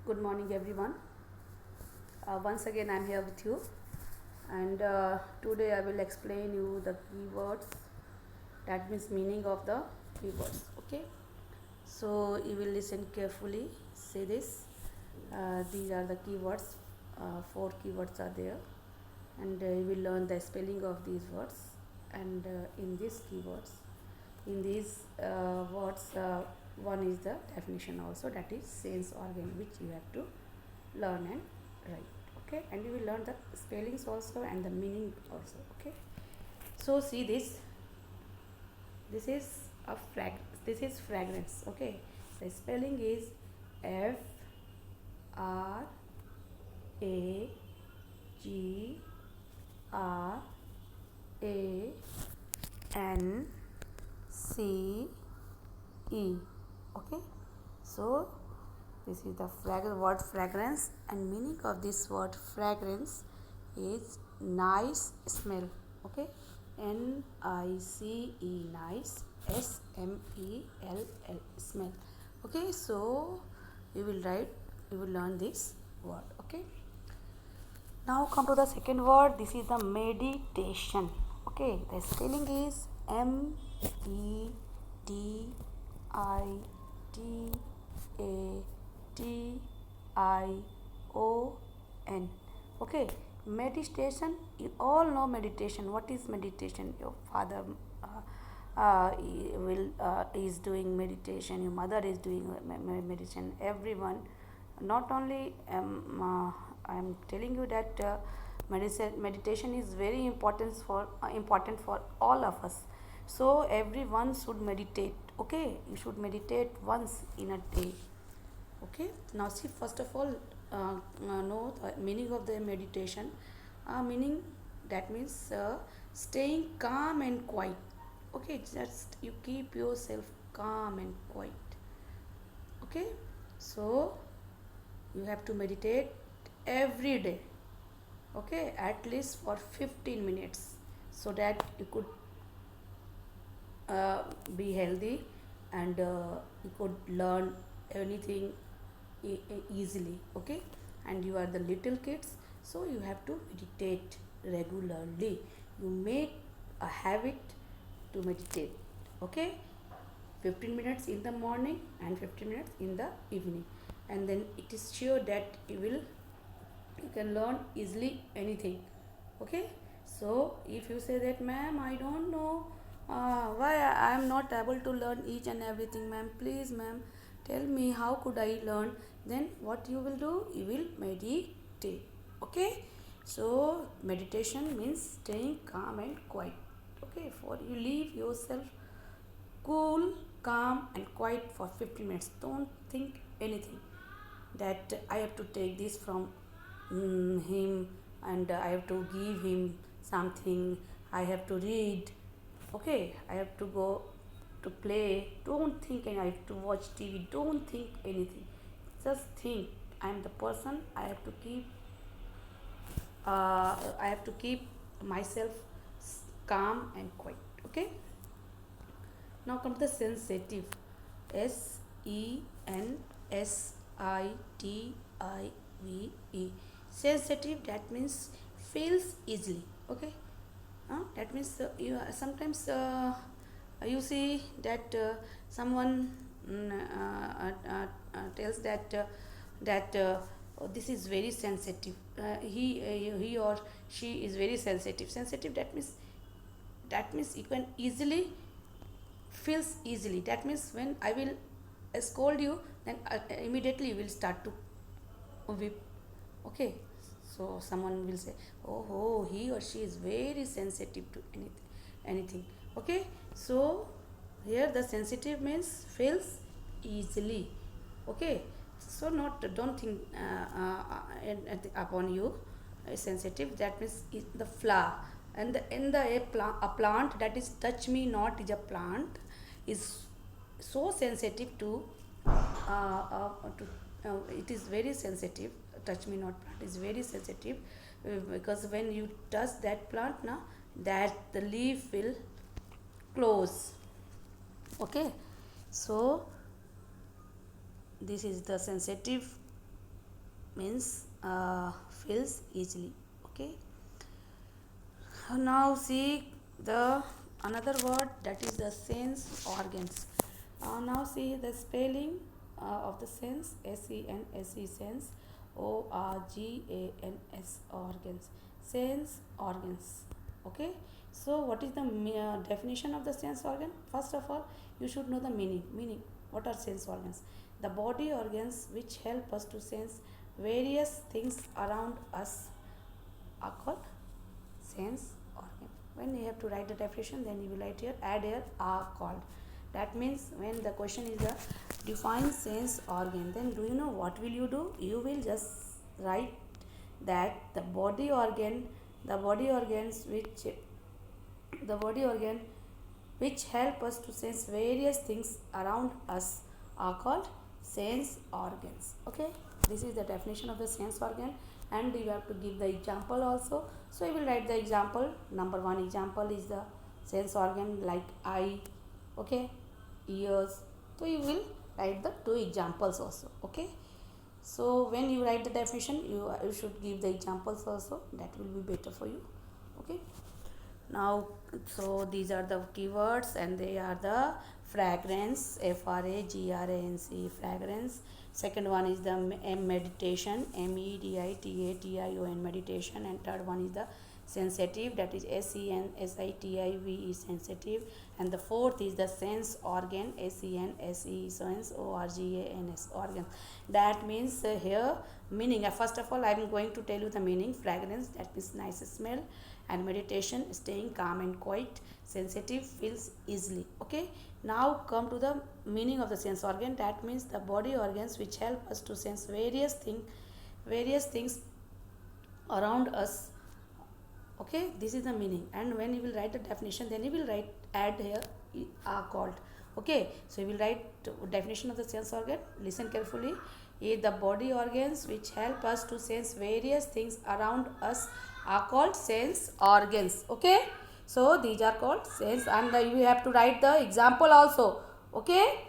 Good morning, everyone. Once again, I'm here with you, and today I will explain you the keywords. That means meaning of the keywords. Okay. So you will listen carefully. Say this. These are the keywords. Four keywords are there, and you will learn the spelling of these words. And in these keywords, in these words, one is the definition also. That is sense organ, which you have to learn and write. Okay, and you will learn the spellings also and the meaning also. Okay, so see this. This is a this is fragrance. Okay, the spelling is Fragrance. Okay, so this is the word fragrance, and meaning of this word fragrance is nice smell. Okay, NICE, nice, SMELL, smell. Okay, so you will learn this word. Okay, now come to the second word. This is the meditation. Okay, the spelling is MEDITATION. Okay, meditation. You all know meditation. What is meditation? Your father is doing meditation. Your mother is doing meditation. Everyone, not only I am telling you that meditation is very important for all of us. So everyone should meditate. Okay, you should meditate once in a day. Okay, now see, first of all, know the meaning of the meditation. Meaning, that means staying calm and quiet. Okay, just you keep yourself calm and quiet. Okay, so you have to meditate every day. Okay, at least for 15 minutes, so that you could be healthy, and you could learn anything easily. Okay, and you are the little kids, so you have to meditate regularly. You make a habit to meditate. Okay, 15 minutes in the morning and 15 minutes in the evening, and then it is sure that you can learn easily anything. Okay, so if you say that, ma'am, I don't know why I am not able to learn each and everything, ma'am, please, ma'am, tell me how could I learn, then what you will do, you will meditate. Okay, so meditation means staying calm and quiet. Okay, for you leave yourself cool, calm and quiet for 15 minutes. Don't think anything that I have to take this from him, and I have to give him something, I have to read. Okay, I have to go to play. Don't think, and I have to watch TV. Don't think anything. Just think, I am the person. I have to keep myself calm and quiet. Okay. Now come to the sensitive. SENSITIVE. Sensitive, that means feels easily. Okay, that means you sometimes you see that someone tells that oh, this is very sensitive. He or she is very sensitive. Sensitive, that means you can easily feels easily. That means when I will scold you, then immediately you will start to weep. Okay, so someone will say, oh, he or she is very sensitive to anything. Okay, so here the sensitive means feels easily. Okay, so not don't think upon you sensitive. That means the flower, and a plant, that is touch me not, is a plant, is so sensitive to it is very sensitive. Touch me not plant is very sensitive, because when you touch that plant now, that the leaf will close. Okay, so this is the sensitive means feels easily. Okay, now see the another word, that is the sense organs. Now see the spelling of the sense, S-E-N-S-E, sense, O-R-G-A-N-S, organs, sense organs. Okay, so what is the definition of the sense organ? First of all, you should know the meaning. What are sense organs? The body organs which help us to sense various things around us are called sense organ. When you have to write the definition, then you will write here, add here, are called. That means when the question is the define sense organ, then do you know what will you do? You will just write that the body organ, the body organs which help us to sense various things around us are called sense organs. Okay, this is the definition of the sense organ, and you have to give the example also. So you will write the example. Number one example is the sense organ like eye, okay, ears. So you will write the two examples also. Okay, so when you write the definition, you should give the examples also. That will be better for you. Okay, now so these are the keywords, and they are the fragrance, F-R-A-G-R-A-N-C, fragrance. Second one is the meditation, M-E-D-I-T-A-T-I-O-N, meditation. And third one is the sensitive, that is S-E-N-S-I-T-I-V-E, sensitive. And the fourth is the sense organ, S-E-N-S-E, sense, O-R-G-A-N-S, organ. That means here meaning, first of all I am going to tell you the meaning. Fragrance, that means nice smell, and meditation, staying calm and quiet. Sensitive, feels easily. Okay, now come to the meaning of the sense organ. That means the body organs which help us to sense various things around us. Okay, this is the meaning. And when you will write the definition, then you will write, add here, are called. Okay, so you will write definition of the sense organ. Listen carefully. The body organs which help us to sense various things around us are called sense organs. Okay, so these are called sense, and you have to write the example also. Okay,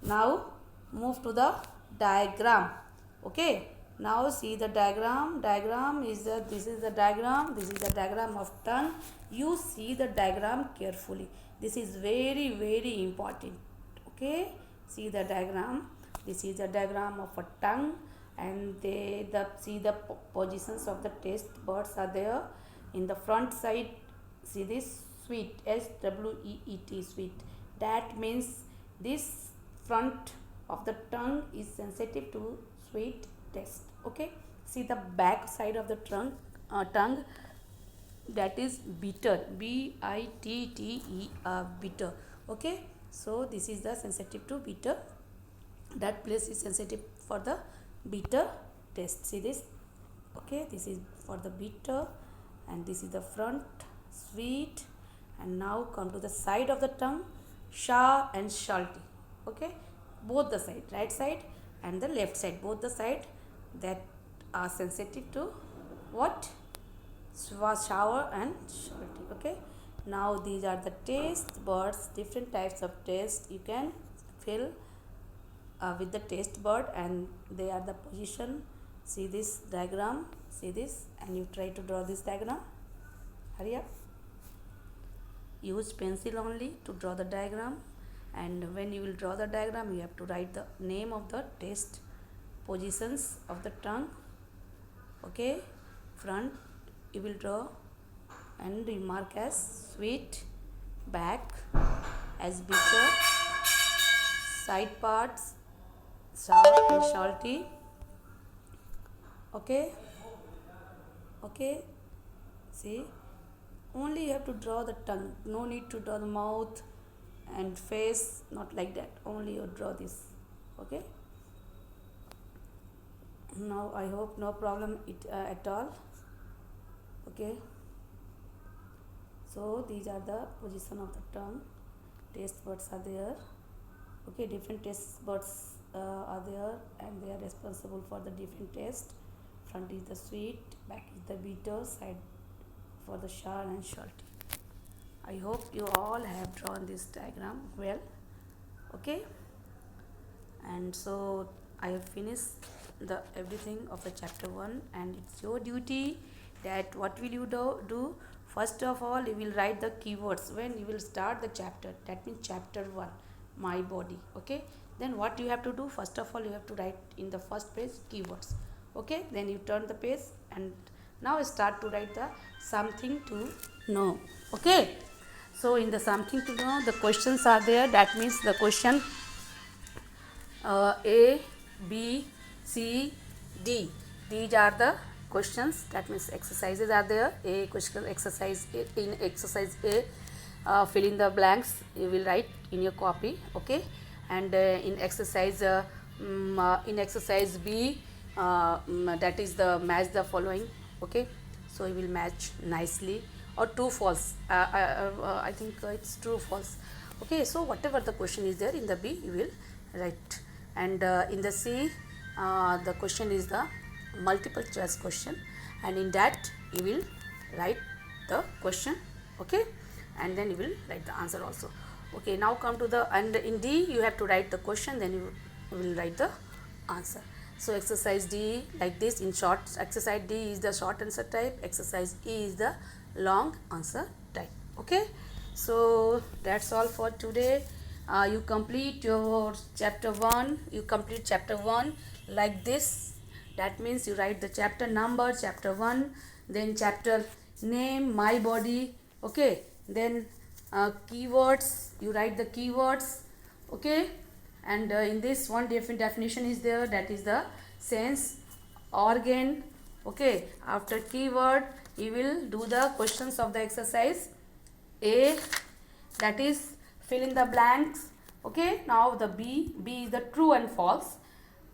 now move to the diagram. Okay, now see the diagram. This is the diagram of tongue. You see the diagram carefully. This is very, very important. Okay, see the diagram. This is the diagram of a tongue, and see the positions of the taste buds are there. In the front side, see this sweet, S-W-E-E-T, sweet. That means this front of the tongue is sensitive to sweet taste. Okay, see the back side of the tongue, that is bitter, B-I-T-T-E-R, bitter. Okay, so this is the sensitive to bitter. That place is sensitive for the bitter taste. See this. Okay, this is for the bitter, and this is the front, sweet. And now come to the side of the tongue, sour and salty. Okay, both the side, right side and the left side, both the side, that are sensitive to what? Sour and salty. Okay, now these are the taste buds, different types of taste you can feel with the taste bud, and they are the position. See this diagram, see this, and you try to draw this diagram. Hurry up, use pencil only to draw the diagram. And when you will draw the diagram, you have to write the name of the taste positions of the tongue. Okay, front you will draw and you mark as sweet, back as bitter, side parts sour and salty. Okay, see, only you have to draw the tongue, no need to draw the mouth and face, not like that, only you draw this. Okay, now I hope no problem at all. Okay, so these are the position of the tongue. Taste buds are there. Okay, different taste buds are there, and they are responsible for the different taste. Front is the sweet, back is the bitter, side for the sour and salty. I hope you all have drawn this diagram well. Okay, and so I have finished the everything of the chapter 1, and it's your duty that what will you do. First of all, you will write the keywords when you will start the chapter, that means chapter 1, my body. Okay, then what you have to do, first of all you have to write in the first page keywords. Okay, then you turn the page and now start to write the something to know. Okay, so in the something to know, the questions are there, that means the question A, B, C, D. These are the questions, that means exercises are there. A question exercise A, in exercise A, fill in the blanks you will write in your copy. Okay, and in exercise B, that is the match the following. Okay, so you will match nicely, or true false. I think it's true false. Okay, so whatever the question is there in the B you will write, and in the C the question is the multiple choice question, and in that you will write the question. Okay, and then you will write the answer also. Okay, now come to the, and in D you have to write the question, then you will write the answer. So exercise D like this in short. Exercise D is the short answer type, exercise E is the long answer type. Okay, so that's all for today. You complete your chapter 1, you complete chapter 1 like this, that means you write the chapter number chapter 1, then chapter name my body. Okay, then keywords, you write the keywords. Okay, and in this one definition is there, that is the sense organ. Okay, after keyword you will do the questions of the exercise A, that is fill in the blanks. Okay, now the B is the true and false.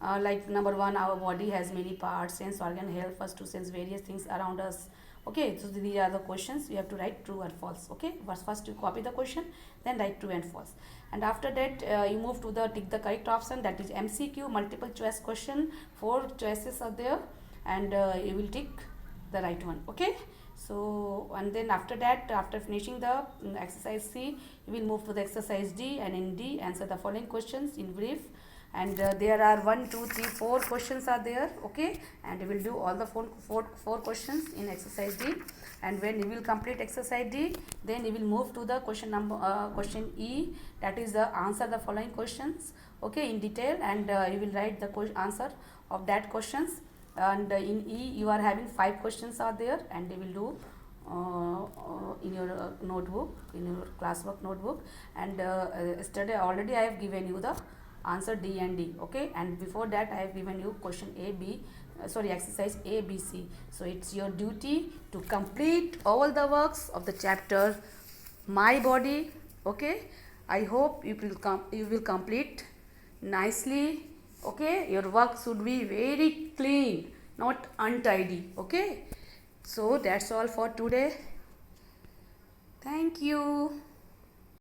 Like number 1, our body has many parts, sense organ help us to sense various things around us. Okay, so these are the questions you have to write true and false. Okay, first you copy the question, then write true and false, and after that you move to the tick the correct option, that is MCQ, multiple choice question. 4 choices are there, and you will tick the right one. Okay, so and then after that, after finishing the exercise C, you will move to the exercise D, and in D answer the following questions in brief, and there are 1 2 3 4 questions are there. Okay, and you will do all the four questions in exercise D, and when you will complete exercise D, then you will move to the question E, that is the answer the following questions. Okay, in detail, and you will write the answer of that questions, and in E you are having 5 questions are there, and they will do in your notebook, in your classwork notebook, and yesterday already I have given you the answer D and D. Okay, and before that I have given you question A B exercise A B C. So it's your duty to complete all the works of the chapter my body. Okay, I hope you will complete nicely. Okay, your work should be very clean, not untidy. Okay, so that's all for today. Thank you.